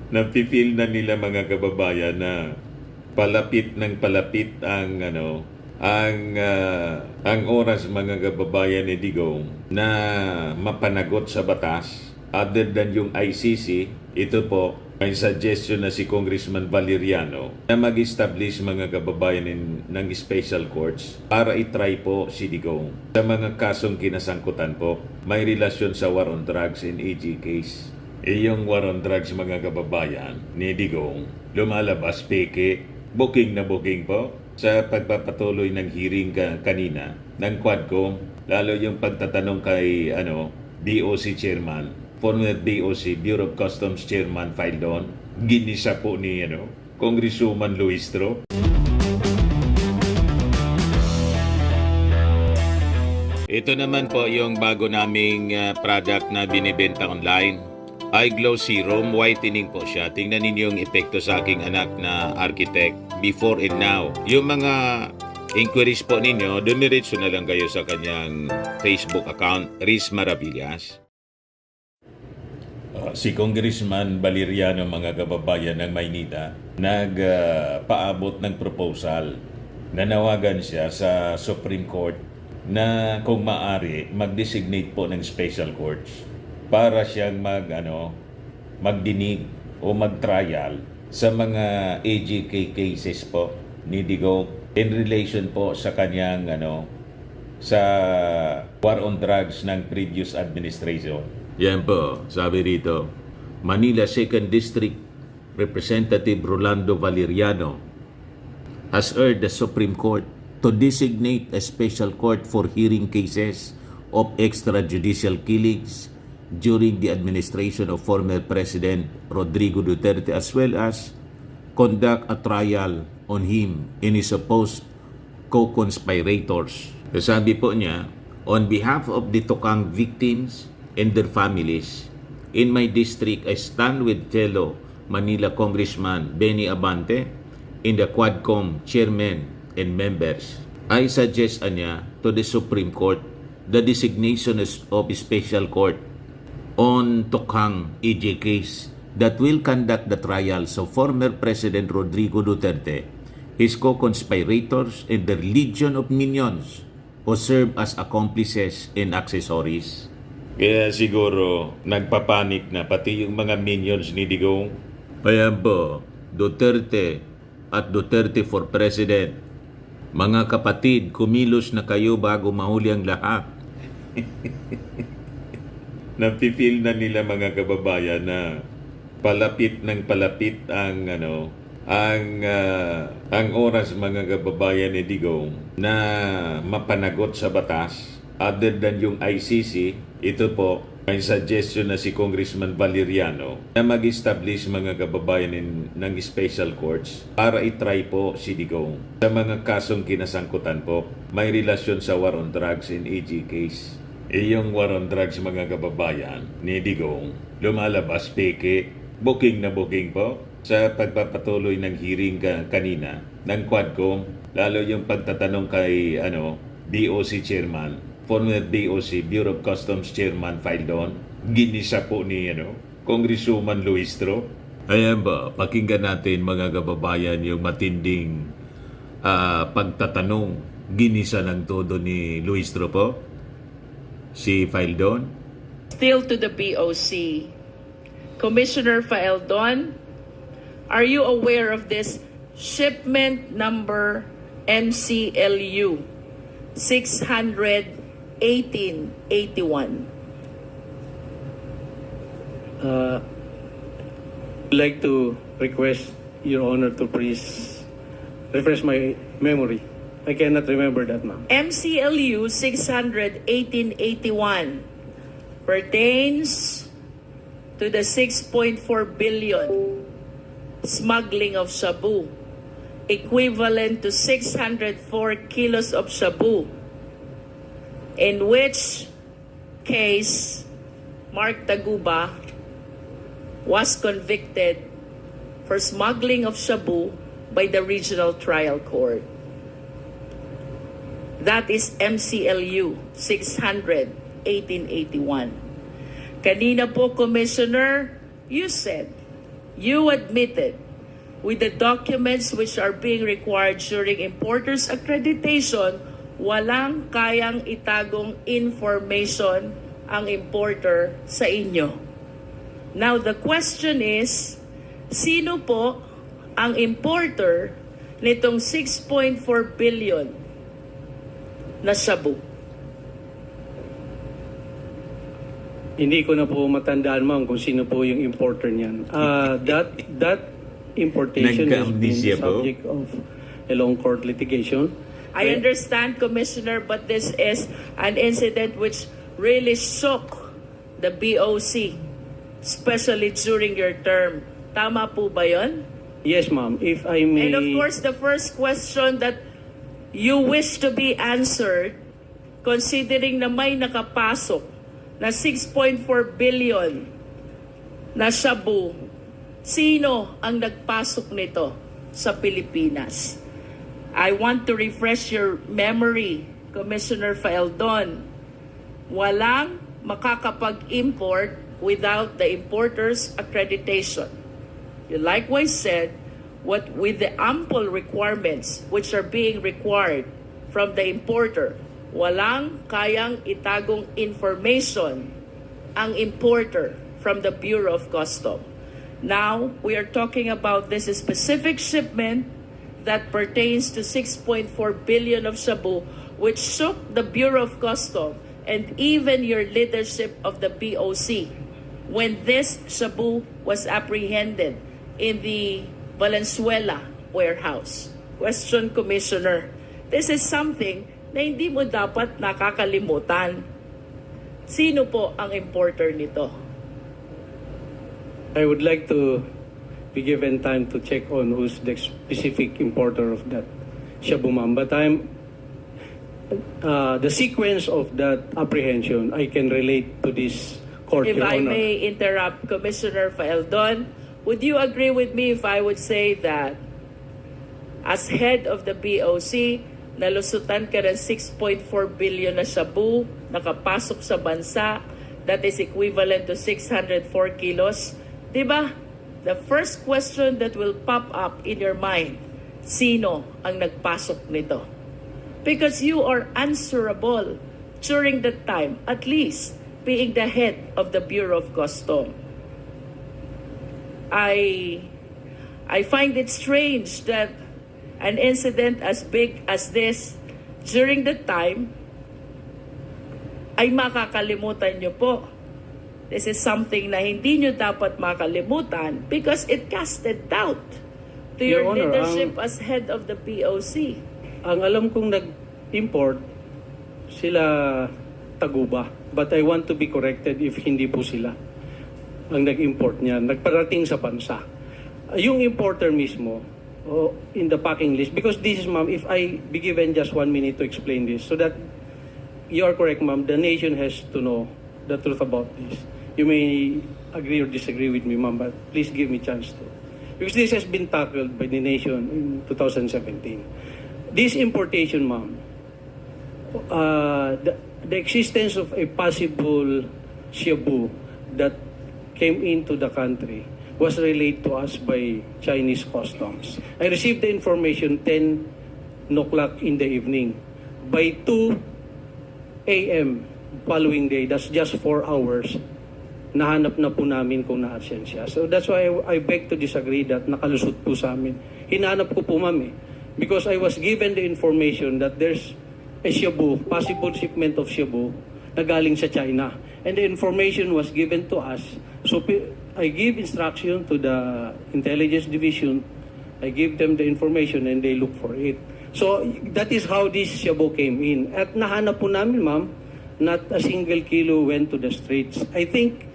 Napipil na nila mga kababayan na palapit ng palapit ang oras mga kababayan ni Digong na mapanagot sa batas other than yung ICC. Ito po may suggestion na si Congressman Valeriano na mag-establish mga kababayan ng special courts para itry po si Digong sa mga kasong kinasangkutan po may relasyon sa war on drugs and AG case. Yung war on drugs mga kababayan ni Digong lumalabas peke, booking na booking po sa pagpapatuloy ng hearing kanina ng Quadcom, lalo yung pagtatanong kay BOC Chairman, former BOC Bureau of Customs Chairman Faldon, ginisa po ni Congresswoman Luistro. Ito naman po yung bago naming product na binibenta online. iGlow Serum, whitening po siya. Tingnan ninyo yung epekto sa aking anak na architect before and now. Yung mga inquiries po ninyo, dumiretso na lang kayo sa kanyang Facebook account, Riz Maravillas. Si Congressman Valeriano mga kababayan ng Maynila nagpaabot ng proposal. Nanawagan siya sa Supreme Court na kung maaari mag-designate po ng special courts para siyang magdinig o mag-trial sa mga AGK cases po ni Digong in relation po sa kanyang sa war on drugs ng previous administration. Yan po, sabi rito, Manila 2nd District Representative Rolando Valeriano has urged the Supreme Court to designate a special court for hearing cases of extrajudicial killings during the administration of former President Rodrigo Duterte, as well as conduct a trial on him and his supposed co-conspirators. Sabi po niya, on behalf of the Tokang victims and their families, in my district, I stand with fellow Manila Congressman Benny Abante and the Quadcom chairman and members. I suggest niya to the Supreme Court the designation of a special court on Tokang AG case that will conduct the trials of former President Rodrigo Duterte, his co-conspirators, and the legion of minions who serve as accomplices and accessories. Kaya siguro nagpapanik na pati yung mga minions ni Digong. Kaya po, Duterte at Duterte for President, mga kapatid, kumilos na kayo bago mahuli ang lahat. Napipil na nila mga kababayan na palapit ng palapit ang oras mga kababayan ni Digong na mapanagot sa batas other than yung ICC. Ito po may suggestion na si Congressman Valeriano na mag-establish mga kababayan ng special courts para itry po si Digong sa mga kasong kinasangkutan po may relasyon sa war on drugs and AG case. Yung war on drugs mga kababayan ni Digong lumalabas peke, booking na booking po sa pagpapatuloy ng hearing kanina ng Quadcom, lalo yung pagtatanong kay BOC Chairman, former BOC Bureau of Customs Chairman Faldon, ginisa po ni Congresswoman Luistro. Ayan ba, pakinggan natin mga kababayan yung matinding pagtatanong, ginisa ng todo ni Luistro po, si Faldon. Still to the BOC. Commissioner Faldon, are you aware of this shipment number MCLU 61881? I'd like to request Your Honor to please refresh my memory. I cannot remember that now. MCLU 61881 pertains to the 6.4 billion smuggling of shabu, equivalent to 604 kilos of shabu, in which case Mark Taguba was convicted for smuggling of shabu by the Regional Trial Court. That is MCLU 61881. Kanina po, Commissioner, you said you admitted with the documents which are being required during importer's accreditation, walang kayang itagong information ang importer sa inyo. Now, the question is, sino po ang importer nitong 6.4 billion na shabu? Hindi ko na po matandaan, ma'am, kung sino po yung importer niyan. That importation has been Nagka-amnesia po? subject of a long court litigation. I understand, Commissioner, but this is an incident which really shook the BOC, especially during your term. Tama po ba yun? Yes, ma'am. If I may... And of course, the first question that you wish to be answered, considering na may nakapasok na 6.4 billion na shabu, sino ang nagpasok nito sa Pilipinas? I want to refresh your memory, Commissioner Faeldon. Walang makakapag-import without the importer's accreditation. You likewise said, what with the ample requirements which are being required from the importer, walang kayang itagong information ang importer from the Bureau of Customs. Now, we are talking about this specific shipment that pertains to 6.4 billion of shabu, which shook the Bureau of Customs and even your leadership of the BOC when this shabu was apprehended in the Valenzuela warehouse. Question, Commissioner. This is something na hindi mo dapat nakakalimutan. Sino po ang importer nito? I would like to be given time to check on who's the specific importer of that shabu, ma'am. But the sequence of that apprehension, I can relate to this court, If Your I Honor. may interrupt, Commissioner Faeldon, would you agree with me if I would say that as head of the BOC, nalusutan ka ng 6.4 billion na shabu, nakapasok sa bansa, that is equivalent to 604 kilos. Diba? The first question that will pop up in your mind, sino ang nagpasok nito? Because you are answerable during that time, at least being the head of the Bureau of Customs. I find it strange that an incident as big as this during the time ay makakalimutan nyo po. This is something na hindi nyo dapat makalimutan because it casted doubt to your Your Honor, leadership as head of the BOC. Ang alam kong nag-import, sila Taguba. But I want to be corrected if hindi po sila ang nag-import niya. Nagparating sa bansa. Yung importer mismo, in the packing list, because this is, ma'am, if I be given just 1 minute to explain this, so that you are correct, ma'am, the nation has to know the truth about this. You may agree or disagree with me, ma'am, but please give me chance to. Because this has been tackled by the nation in 2017. This importation, ma'am, the existence of a possible shabu that came into the country was relayed to us by Chinese customs. I received the information 10 o'clock in the evening. By 2 a.m. following day, that's just 4 hours, nahanap na po namin kung naasen siya. So that's why I beg to disagree that nakalusot po sa amin. Hinanap ko po, ma'am, because I was given the information that there's a shabu, possible shipment of shabu na galing sa China. And the information was given to us. So I give instruction to the intelligence division. I give them the information and they look for it. So that is how this shabu came in. At nahanap po namin, ma'am, not a single kilo went to the streets. I think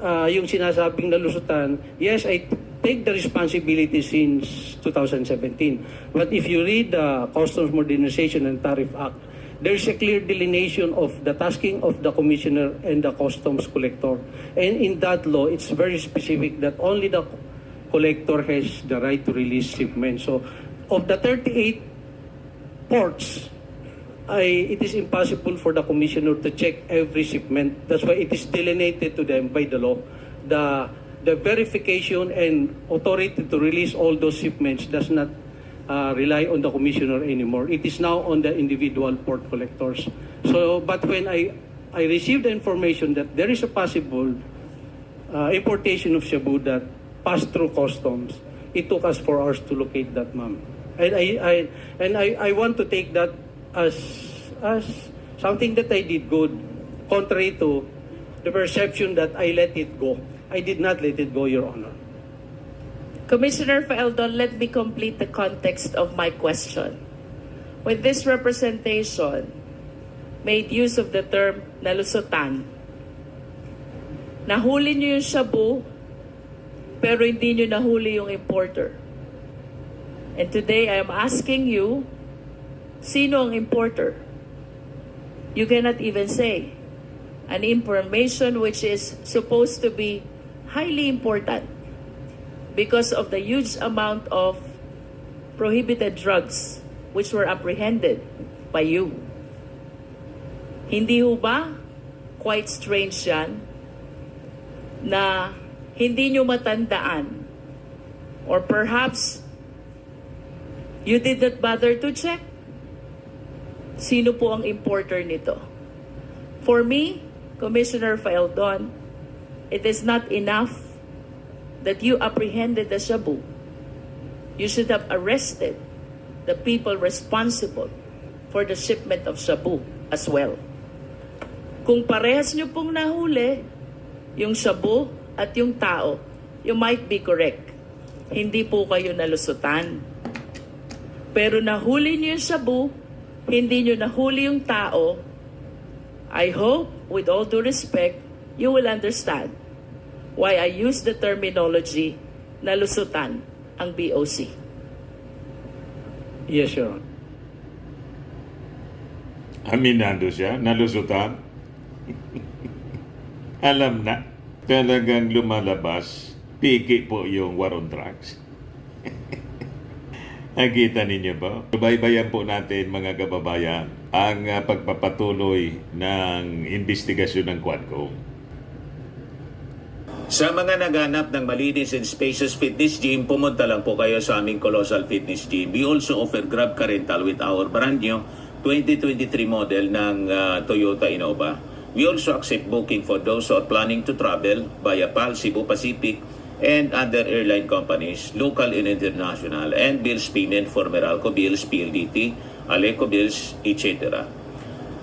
yung sinasabing nalusutan, yes, I take the responsibility since 2017. But if you read the Customs Modernization and Tariff Act, there is a clear delineation of the tasking of the commissioner and the customs collector. And in that law, it's very specific that only the collector has the right to release shipments. So, of the 38 ports, it is impossible for the commissioner to check every shipment. That's why it is delineated to them by the law. the verification and authority to release all those shipments does not rely on the commissioner anymore. It is now on the individual port collectors. So, but when I received the information that there is a possible importation of shabu that passed through customs, it took us 4 hours to locate that, ma'am. And I want to take that as something that I did good, contrary to the perception that I let it go. I did not let it go, Your Honor. Commissioner Faeldon, let me complete the context of my question. When this representation made use of the term nalusutan, nahuli niyo yung shabu, pero hindi niyo nahuli yung importer. And today, I am asking you, sino ang importer? You cannot even say an information which is supposed to be highly important because of the huge amount of prohibited drugs which were apprehended by you. Hindi ho ba quite strange yan na hindi nyo matandaan, or perhaps you did not bother to check sino po ang importer nito? For me, Commissioner Faeldon, it is not enough that you apprehended the shabu. You should have arrested the people responsible for the shipment of shabu as well. Kung parehas nyo pong nahuli, yung shabu at yung tao, you might be correct. Hindi po kayo nalusutan. Pero nahuli nyo yung shabu, hindi nyo nahuli yung tao, I hope, with all due respect, you will understand why I use the terminology nalusutan ang BOC. Yes, Your Honor. Aminado siya, nalusutan. Alam na, talagang lumalabas, piki po yung war on drugs. Nakita ninyo ba? Subaybayan po natin mga kababayan ang pagpapatuloy ng investigasyon ng Quadcom. Sa mga naghanap ng malinis and spacious fitness gym, pumunta lang po kayo sa aming Colossal Fitness Gym. We also offer Grab Car Rental with our brand new 2023 model ng Toyota Innova. We also accept booking for those who are planning to travel via PAL, Cebu Pacific, and other airline companies, local and international, and bills payment for Meralco Bills, PLDT, Aleco Bills, etc.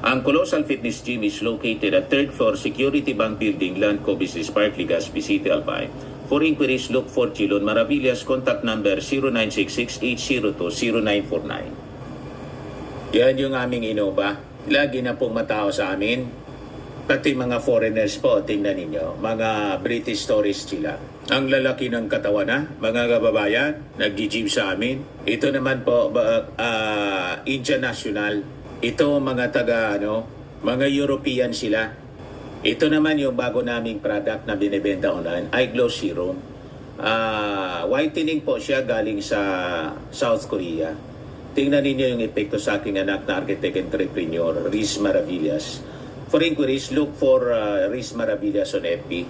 Ang Colossal Fitness Gym is located at 3rd floor Security Bank Building, Landco Business Park, Legazpi City, Albay. For inquiries, look for Chilon Maravillas. Contact number 0966-802-0949. Yan yung aming Innova. Lagi na pong matao sa amin. Pati mga foreigners po, tingnan ninyo, mga British tourists sila. Ang lalaki ng katawan na, mga kababayan, nag-gym sa amin. Ito naman po, Indian National. Ito mga mga European sila. Ito naman yung bago naming product na binibenta online, Eye Glow Serum. Whitening po siya galing sa South Korea. Tingnan ninyo yung epekto sa aking anak na architect entrepreneur, Riz Maravillas. For inquiries, look for Riz Maravillas on FB.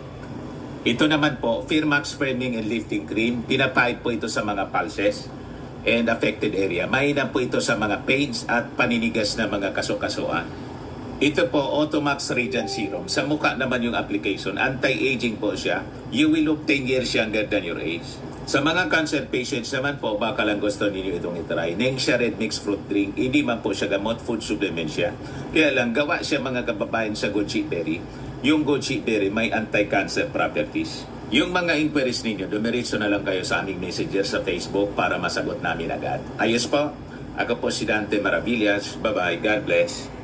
Ito naman po, Firmax Firming and Lifting Cream. Pinapahid po ito sa mga pulses and affected area. Mainam po ito sa mga pains at paninigas na mga kaso-kasuan. Ito po, Automax Radiant Serum. Sa mukha naman yung application. Anti-aging po siya. You will look 10 years younger than your age. Sa mga cancer patients naman po, baka lang gusto ninyo itong itry. Nengxia Red Mixed Fruit Drink. Hindi man po siya gamot, food supplement siya. Kaya lang, gawa siya mga kababayan sa goji berry. Yung goji berry may anti-cancer properties. Yung mga inquiries ninyo, dumiritso na lang kayo sa aming messenger sa Facebook para masagot namin agad. Ayos po. Ako po si Dante Maravillas. Bye-bye. God bless.